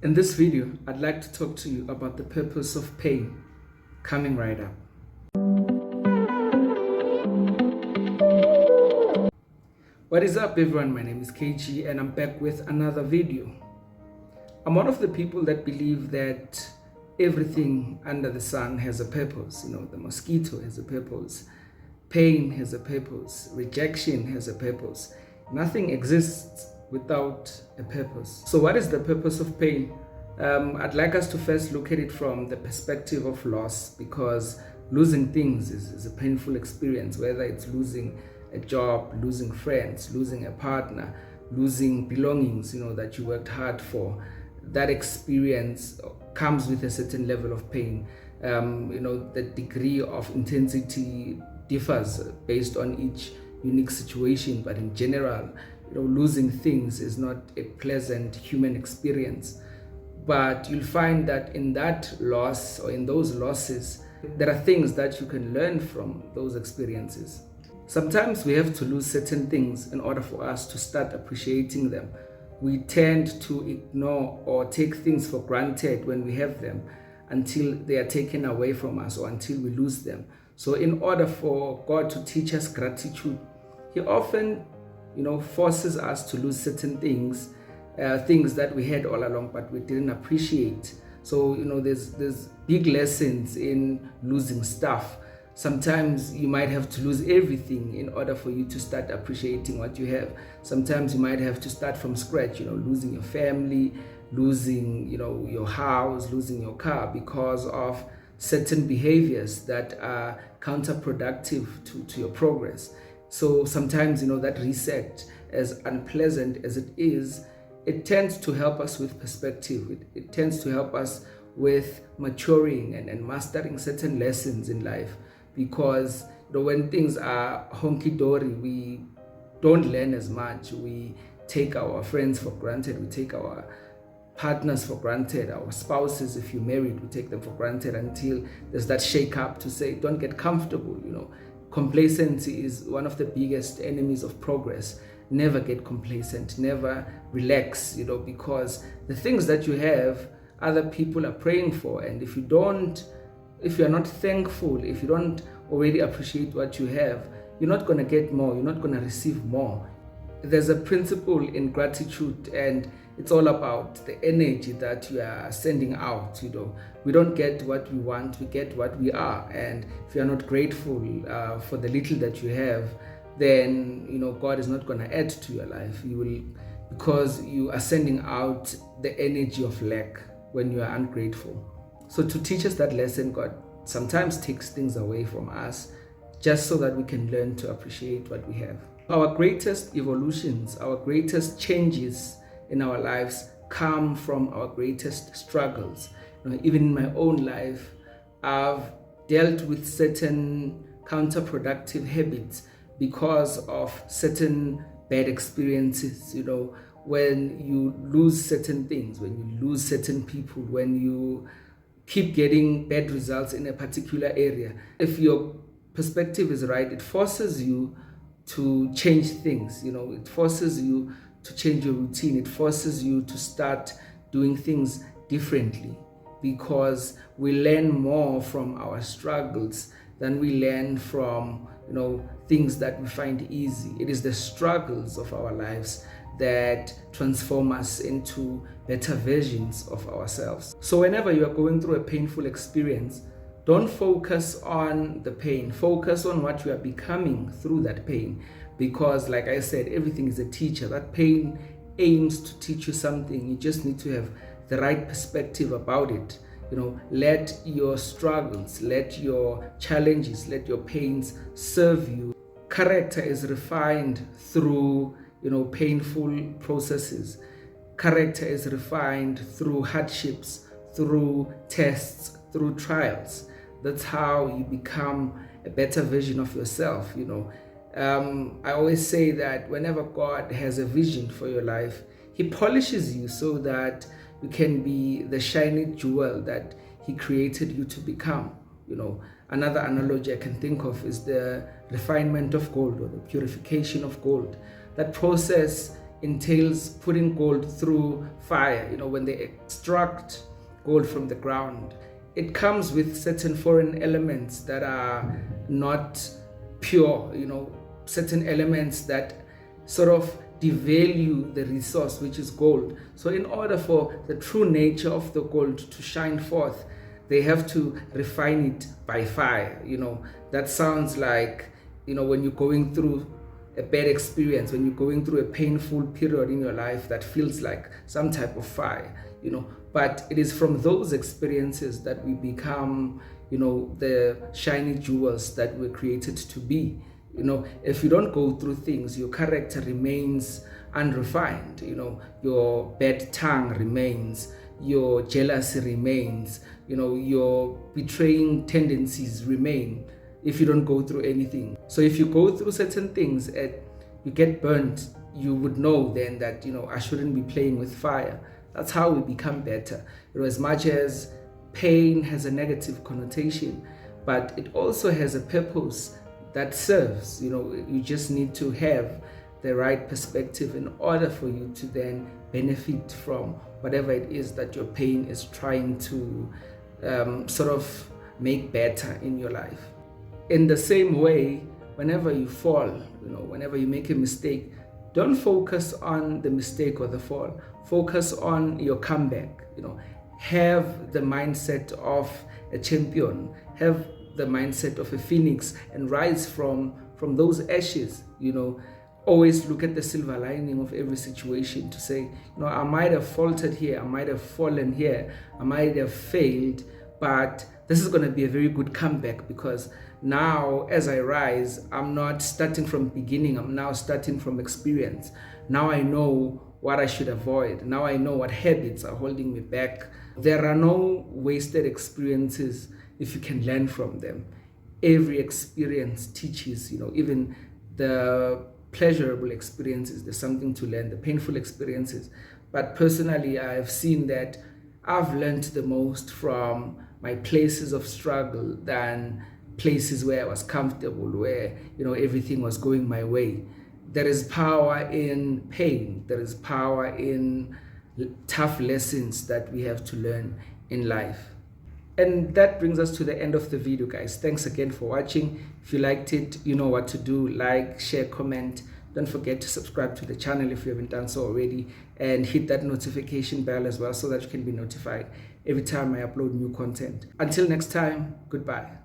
In this video, I'd like to talk to you about the purpose of pain. Coming right up. What is up, everyone? My name is KG and I'm back with another video. I'm one of the people that believe that everything under the sun has a purpose. The mosquito has a purpose. Pain has a purpose. Rejection has a purpose. Nothing exists without a purpose. So what is the purpose of pain? I'd like us to first look at it from the perspective of loss, because losing things is a painful experience, whether it's losing a job, losing friends, losing a partner, losing belongings, that you worked hard for. That experience comes with a certain level of pain. The degree of intensity differs based on each unique situation, but in general, losing things is not a pleasant human experience. But you'll find that in that loss, or in those losses, there are things that you can learn from those experiences. Sometimes we have to lose certain things in order for us to start appreciating them. We tend to ignore or take things for granted when we have them until they are taken away from us, or until we lose them. So in order for God to teach us gratitude, He often forces us to lose certain things, things that we had all along but we didn't appreciate. So there's big lessons in losing stuff. Sometimes you might have to lose everything in order for you to start appreciating what you have. Sometimes you might have to start from scratch, losing your family, losing your house, losing your car, because of certain behaviors that are counterproductive to your progress. So sometimes that reset, as unpleasant as it is, it tends to help us with perspective. It tends to help us with maturing and mastering certain lessons in life. Because when things are honky-dory, we don't learn as much. We take our friends for granted. We take our partners for granted. Our spouses, if you're married, we take them for granted until there's that shake-up to say, don't get comfortable. Complacency is one of the biggest enemies of progress. Never get complacent, never relax, because the things that you have, other people are praying for. And if you're not thankful, if you don't already appreciate what you have, you're not going to get more, you're not going to receive more. There's a principle in gratitude, and it's all about the energy that you are sending out. We don't get what we want, we get what we are. And if you're not grateful for the little that you have, then God is not going to add to your life. You will, because you are sending out the energy of lack when you are ungrateful. So to teach us that lesson, God sometimes takes things away from us just so that we can learn to appreciate what we have. Our greatest evolutions, our greatest changes in our lives come from our greatest struggles. Even in my own life, I've dealt with certain counterproductive habits because of certain bad experiences. When you lose certain things, when you lose certain people, when you keep getting bad results in a particular area, if your perspective is right, it forces you to change things. It forces you to change your routine. It forces you to start doing things differently, because we learn more from our struggles than we learn from things that we find easy. It is the struggles of our lives that transform us into better versions of ourselves. So whenever you are going through a painful experience, don't focus on the pain. Focus on what you are becoming through that pain. Because like I said, everything is a teacher. That pain aims to teach you something. You just need to have the right perspective about it. Let your struggles, let your challenges, let your pains serve you. Character is refined through painful processes. Character is refined through hardships, through tests, through trials. That's how you become a better version of yourself. I always say that whenever God has a vision for your life, He polishes you so that you can be the shiny jewel that He created you to become. Another analogy I can think of is the refinement of gold, or the purification of gold. That process entails putting gold through fire. When they extract gold from the ground, it comes with certain foreign elements that are not pure, certain elements that sort of devalue the resource, which is gold. So in order for the true nature of the gold to shine forth, they have to refine it by fire. That sounds like, when you're going through a bad experience, when you're going through a painful period in your life that feels like some type of fire, but it is from those experiences that we become, the shiny jewels that we're created to be. If you don't go through things, your character remains unrefined. Your bad tongue remains, your jealousy remains, your betraying tendencies remain if you don't go through anything. So if you go through certain things and you get burnt, you would know then that, I shouldn't be playing with fire. That's how we become better. As much as pain has a negative connotation, but it also has a purpose that serves. You just need to have the right perspective in order for you to then benefit from whatever it is that your pain is trying to sort of make better in your life. In the same way, whenever you fall, whenever you make a mistake, don't focus on the mistake or the fall. Focus on your comeback. Have the mindset of a champion. Have the mindset of a phoenix and rise from those ashes. Always look at the silver lining of every situation to say, I might have faltered here, I might have fallen here, I might have failed, but this is going to be a very good comeback, because now as I rise, I'm not starting from beginning, I'm now starting from experience. Now I know what I should avoid. Now I know what habits are holding me back. There are no wasted experiences if you can learn from them. Every experience teaches, even the pleasurable experiences, there's something to learn, the painful experiences. But personally, I've seen that I've learned the most from my places of struggle than places where I was comfortable, where, everything was going my way. There is power in pain. There is power in tough lessons that we have to learn in life. And that brings us to the end of the video, guys. Thanks again for watching. If you liked it, you know what to do. Like, share, comment. Don't forget to subscribe to the channel if you haven't done so already, and hit that notification bell as well so that you can be notified every time I upload new content. Until next time, goodbye.